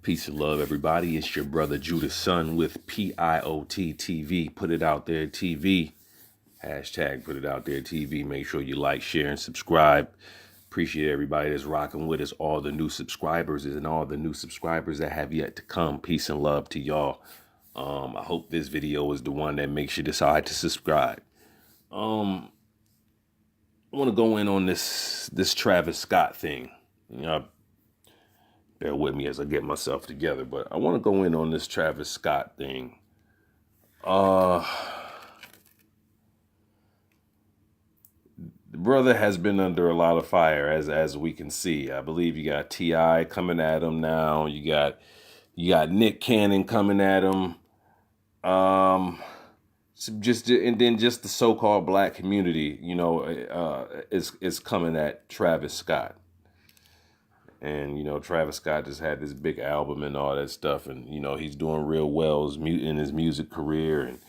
Peace and love, everybody. It's your brother Judas Son with PIOT TV. Put it out there, TV. Hashtag put it out there, TV. Make sure you like, share, and subscribe. Appreciate everybody that's rocking with us, all the new subscribers and all the new subscribers that have yet to come. Peace and love to y'all. I hope this video is the one that makes you decide to subscribe. I want to go in on this Travis Scott thing. Bear with me as I get myself together, but I want to go in on this Travis Scott thing. The brother has been under a lot of fire, as we can see. I believe you got T.I. coming at him now. You got Nick Cannon coming at him. Just the so-called black community, is coming at Travis Scott. And, Travis Scott just had this big album and all that stuff. And, he's doing real well in his music career. And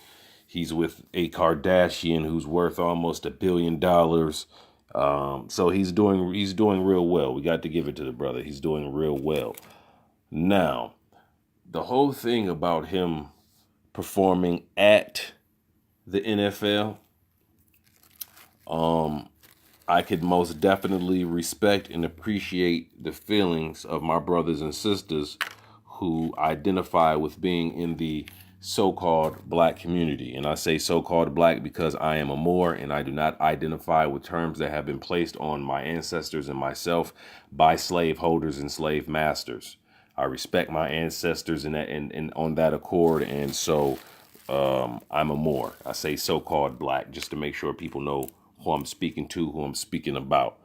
he's with a Kardashian who's worth almost $1 billion. So he's doing real well. We got to give it to the brother. He's doing real well. Now, the whole thing about him performing at the NFL, I could most definitely respect and appreciate the feelings of my brothers and sisters who identify with being in the so-called black community. And I say so-called black because I am a Moor and I do not identify with terms that have been placed on my ancestors and myself by slaveholders and slave masters. I respect my ancestors and on that accord. And so I'm a Moor. I say so-called black just to make sure people know who I'm speaking to, who I'm speaking about.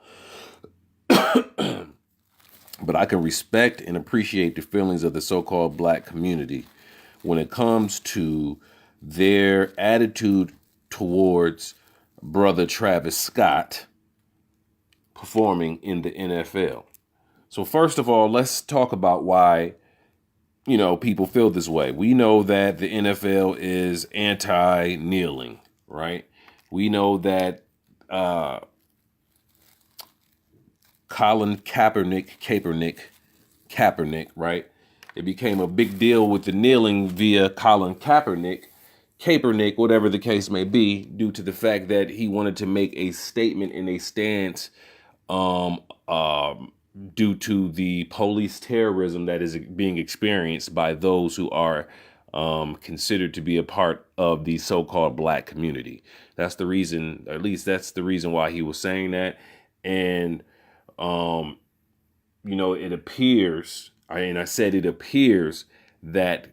But I can respect and appreciate the feelings of the so-called black community when it comes to their attitude towards brother Travis Scott performing in the NFL. So first of all, let's talk about why, people feel this way. We know that the NFL is anti-kneeling, right? We know that Colin Kaepernick, right? It became a big deal with the kneeling via Colin Kaepernick, whatever the case may be, due to the fact that he wanted to make a statement and a stance due to the police terrorism that is being experienced by those who are considered to be a part of the so-called black community. That's the reason, at least that's the reason why he was saying that. And, it appears, and I said it appears that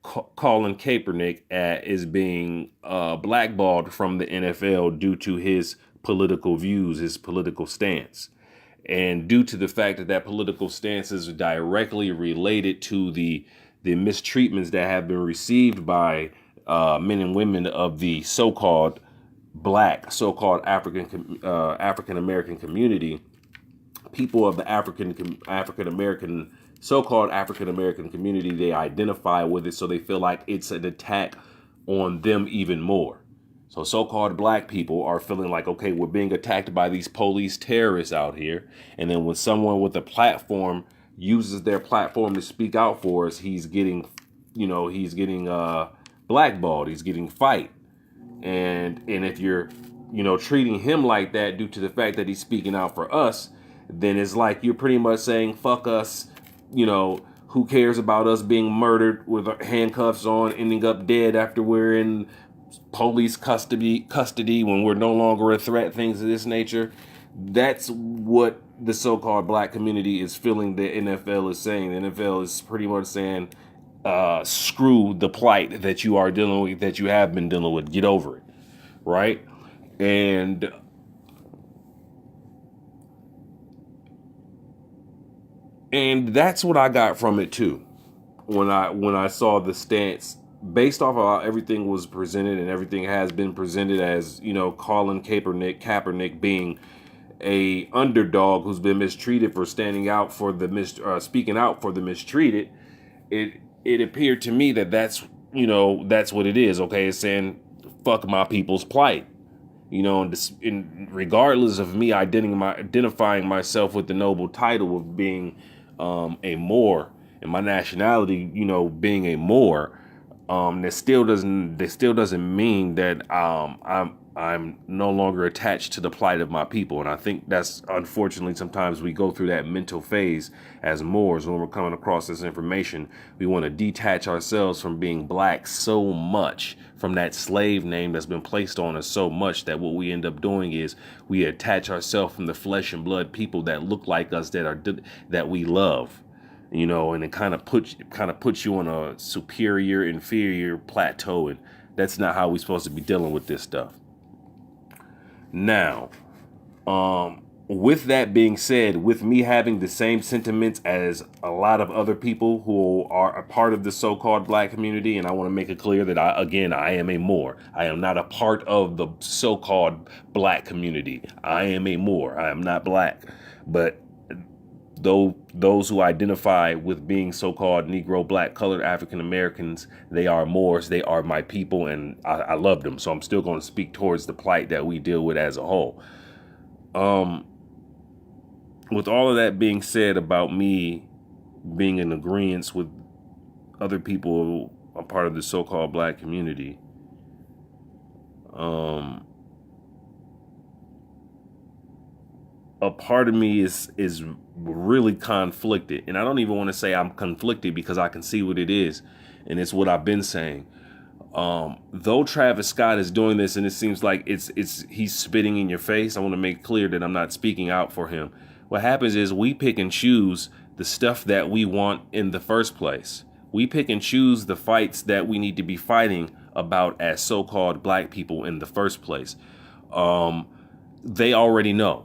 Colin Kaepernick is being blackballed from the NFL due to his political views, his political stance. And due to the fact that political stance is directly related to the mistreatments that have been received by men and women of the so-called black, so-called African-American community, people of the African-American, so-called African-American community, they identify with it. So they feel like it's an attack on them even more. So so-called black people are feeling like, okay, we're being attacked by these police terrorists out here. And then when someone with a platform uses their platform to speak out for us, he's getting blackballed. He's getting fight. And if you're, treating him like that due to the fact that he's speaking out for us, then it's like you're pretty much saying, fuck us, who cares about us being murdered with handcuffs on, ending up dead after we're in police custody when we're no longer a threat, things of this nature. That's what the so-called black community is feeling the NFL is saying. The NFL is pretty much saying, screw the plight that you are dealing with, that you have been dealing with. Get over it. Right? And that's what I got from it too. When I saw the stance based off of how everything was presented, and everything has been presented as, Colin Kaepernick being a underdog who's been mistreated for standing out for the speaking out for the mistreated. It appeared to me that that's what it is. Okay, it's saying fuck my people's plight. And regardless of me identifying myself with the noble title of being a Moor and my nationality, being a Moor, that still doesn't mean that I'm no longer attached to the plight of my people. And I think that's, unfortunately, sometimes we go through that mental phase as Moors when we're coming across this information. We want to detach ourselves from being black so much, from that slave name that's been placed on us so much, that what we end up doing is we attach ourselves from the flesh and blood people that look like us, that we love. And it kind of puts you on a superior, inferior plateau, and that's not how we're supposed to be dealing with this stuff. Now, with that being said, with me having the same sentiments as a lot of other people who are a part of the so-called black community, and I want to make it clear that I am a Moor. I am not a part of the so-called black community. I am a Moor. I am not black, but though those who identify with being so-called Negro, black, colored African Americans, they are Moors, they are my people, and I love them. So I'm still going to speak towards the plight that we deal with as a whole. With all of that being said about me being in agreement with other people a part of the so-called black community, a part of me is really conflicted. And I don't even want to say I'm conflicted, because I can see what it is. And it's what I've been saying. Though Travis Scott is doing this, and it seems like he's spitting in your face, I want to make clear that I'm not speaking out for him. What happens is we pick and choose the stuff that we want in the first place. We pick and choose the fights that we need to be fighting about as so-called black people in the first place. They already know.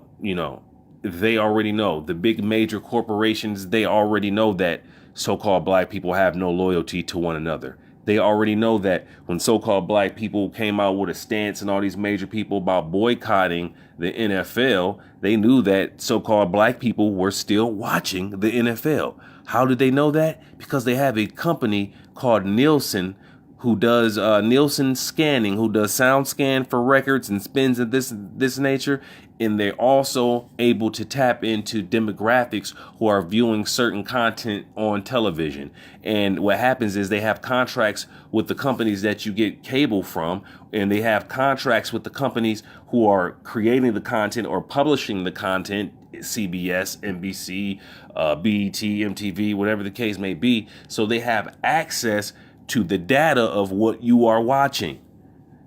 They already know. The big major corporations, they already know that so-called black people have no loyalty to one another. They already know that when so-called black people came out with a stance, and all these major people, about boycotting the NFL, they knew that so-called black people were still watching the NFL. How did they know that? Because they have a company called Nielsen, who does Nielsen scanning, who does sound scan for records and spins of this nature. And they're also able to tap into demographics who are viewing certain content on television. And what happens is they have contracts with the companies that you get cable from, and they have contracts with the companies who are creating the content or publishing the content, CBS, NBC, BET, MTV, whatever the case may be. So they have access to the data of what you are watching.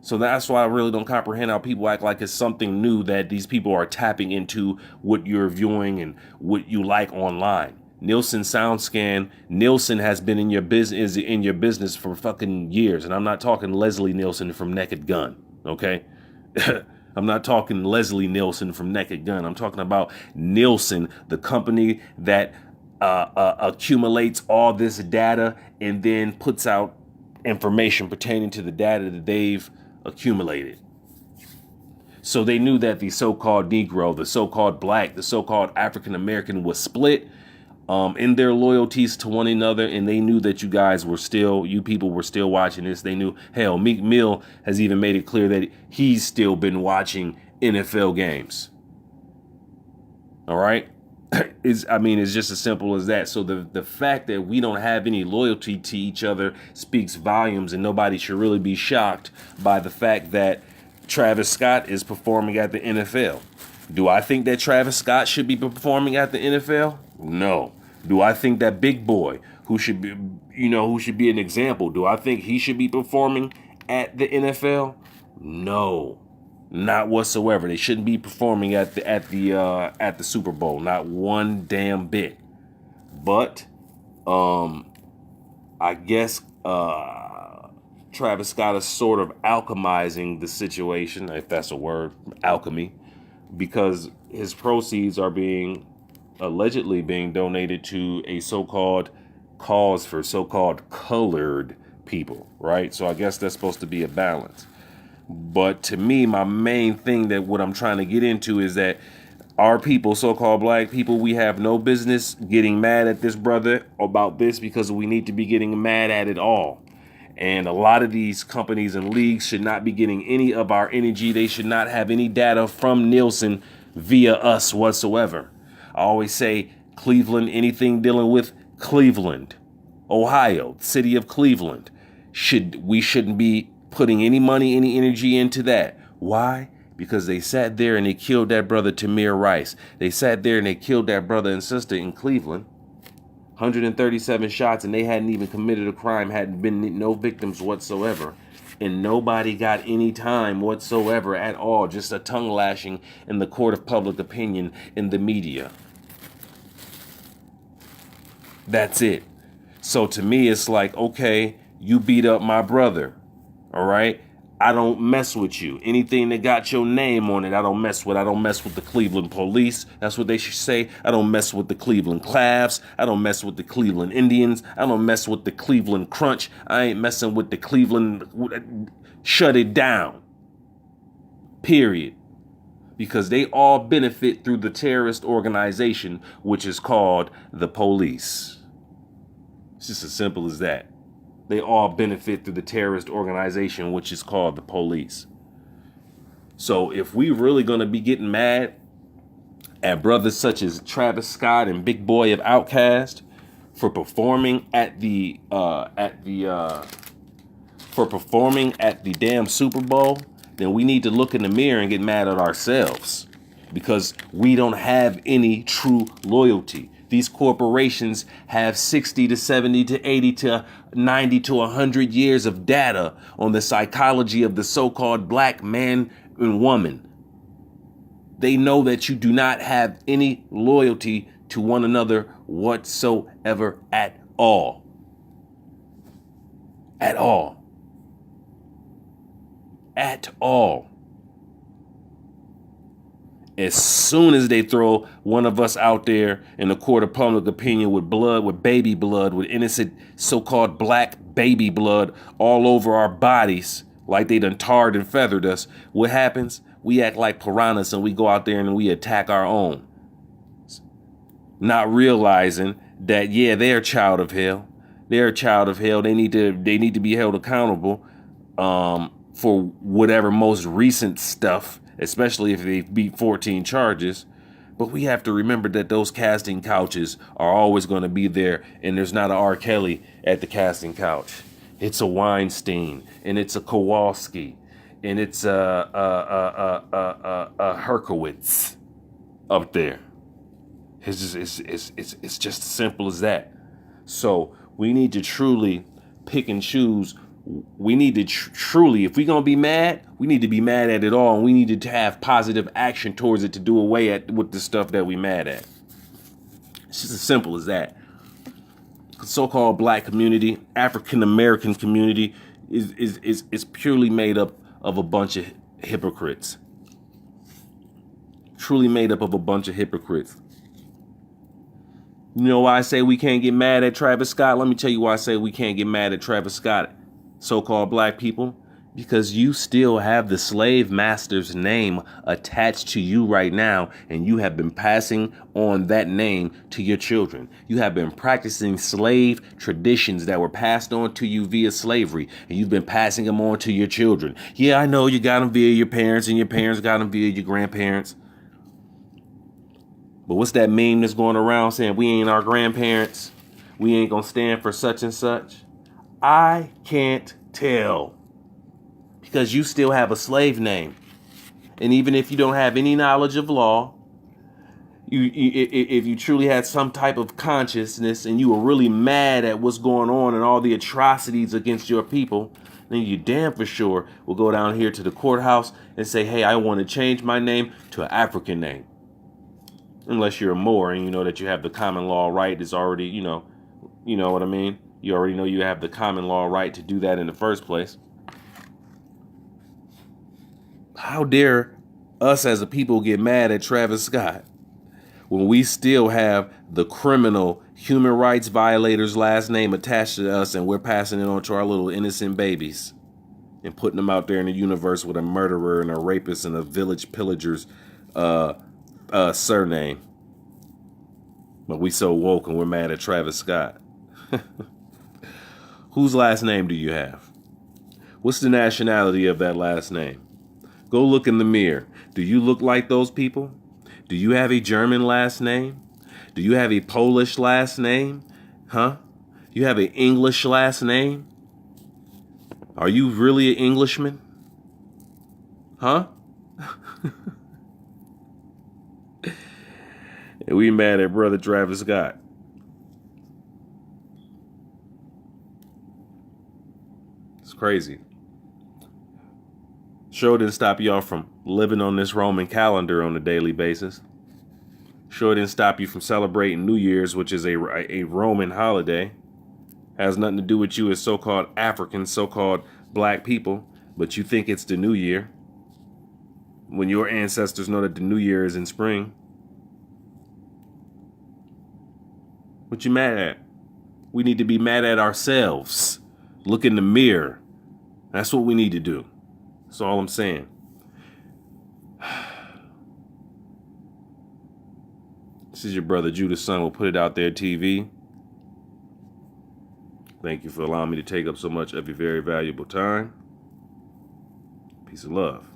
So that's why I really don't comprehend how people act like it's something new that these people are tapping into what you're viewing and what you like online. Nielsen SoundScan, Nielsen has been in your business for fucking years. And I'm not talking Leslie Nielsen from Naked Gun, okay? I'm not talking Leslie Nielsen from Naked Gun. I'm talking about Nielsen, the company that accumulates all this data and then puts out information pertaining to the data that they've accumulated. So they knew that the so-called Negro, the so-called black, the so-called African American was split in their loyalties to one another, and they knew that you people were still watching this. They knew, hell, Meek Mill has even made it clear that he's still been watching NFL games. All right? It's just as simple as that. So the fact that we don't have any loyalty to each other speaks volumes, and nobody should really be shocked by the fact that Travis Scott is performing at the NFL. Do I think that Travis Scott should be performing at the NFL? No. Do I think that Big Boy, who should be an example, do I think he should be performing at the NFL? No. Not whatsoever. They shouldn't be performing at the Super Bowl. Not one damn bit. But I guess Travis Scott is sort of alchemizing the situation, if that's a word, alchemy, because his proceeds are allegedly being donated to a so-called cause for so-called colored people, right? So I guess that's supposed to be a balance. But to me, my main thing that what I'm trying to get into is that our people, so-called black people, we have no business getting mad at this brother about this, because we need to be getting mad at it all. And a lot of these companies and leagues should not be getting any of our energy. They should not have any data from Nielsen via us whatsoever. I always say, Cleveland, anything dealing with Cleveland, Ohio, city of Cleveland. We shouldn't be putting any money, any energy into that. Why? Because they sat there and they killed that brother Tamir Rice. They sat there and they killed that brother and sister in Cleveland. 137 shots, and they hadn't even committed a crime, hadn't been no victims whatsoever. And nobody got any time whatsoever at all. Just a tongue lashing in the court of public opinion in the media. That's it. So to me, it's like, okay, you beat up my brother. All right. I don't mess with you. Anything that got your name on it, I don't mess with. I don't mess with the Cleveland police. That's what they should say. I don't mess with the Cleveland Cavs. I don't mess with the Cleveland Indians. I don't mess with the Cleveland Crunch. I ain't messing with the Cleveland. Shut it down. Period. Because they all benefit through the terrorist organization, which is called the police. It's just as simple as that. They all benefit through the terrorist organization, which is called the police. So if we really going to be getting mad at brothers such as Travis Scott and Big Boy of Outkast for performing at the damn Super Bowl, then we need to look in the mirror and get mad at ourselves, because we don't have any true loyalty. These corporations have 60 to 70 to 80 to 90 to 100 years of data on the psychology of the so-called black man and woman. They know that you do not have any loyalty to one another whatsoever at all. At all. At all. As soon as they throw one of us out there in the court of public opinion with blood, with baby blood, with innocent so-called black baby blood all over our bodies, like they done tarred and feathered us, what happens? We act like piranhas and we go out there and we attack our own. Not realizing that, yeah, they're a child of hell. They're a child of hell. They need to be held accountable for whatever most recent stuff, especially if they beat 14 charges. But we have to remember that those casting couches are always going to be there, and there's not an R. Kelly at the casting couch. It's a Weinstein, and it's a Kowalski, and it's a Herkowitz up there. It's just as simple as that. So we need to truly pick and choose. We need to truly, if we're going to be mad, we need to be mad at it all. And we need to have positive action towards it to do away with the stuff that we mad at. It's just as simple as that. The so-called black community, African-American community is purely made up of a bunch of hypocrites. Truly made up of a bunch of hypocrites. You know why I say we can't get mad at Travis Scott? Let me tell you why I say we can't get mad at Travis Scott, so-called black people. Because you still have the slave master's name attached to you right now, and you have been passing on that name to your children. You have been practicing slave traditions that were passed on to you via slavery, and you've been passing them on to your children. Yeah, I know you got them via your parents, and your parents got them via your grandparents. But what's that meme that's going around saying we ain't our grandparents? We ain't gonna stand for such and such? I can't tell. Because you still have a slave name. And even if you don't have any knowledge of law, if you truly had some type of consciousness and you were really mad at what's going on and all the atrocities against your people, then you damn for sure will go down here to the courthouse and say, hey, I want to change my name to an African name. Unless you're a Moor and you know that you have the common law right is already, you know what I mean? You already know you have the common law right to do that in the first place. How dare us as a people get mad at Travis Scott when we still have the criminal human rights violator's last name attached to us, and we're passing it on to our little innocent babies and putting them out there in the universe with a murderer and a rapist and a village pillager's surname. But we so woke and we're mad at Travis Scott. Whose last name do you have? What's the nationality of that last name? Go look in the mirror. Do you look like those people? Do you have a German last name? Do you have a Polish last name? Huh? You have an English last name? Are you really an Englishman? Huh? And we mad at brother Travis Scott. It's crazy. Sure didn't stop y'all from living on this Roman calendar on a daily basis. Sure didn't stop you from celebrating New Year's, which is a Roman holiday. Has nothing to do with you as so-called Africans, so-called black people, but you think it's the New Year when your ancestors know that the New Year is in spring. What you mad at? We need to be mad at ourselves. Look in the mirror. That's what we need to do. That's all I'm saying. This is your brother Judas' son. We'll put it out there, TV. Thank you for allowing me to take up so much of your very valuable time. Peace and love.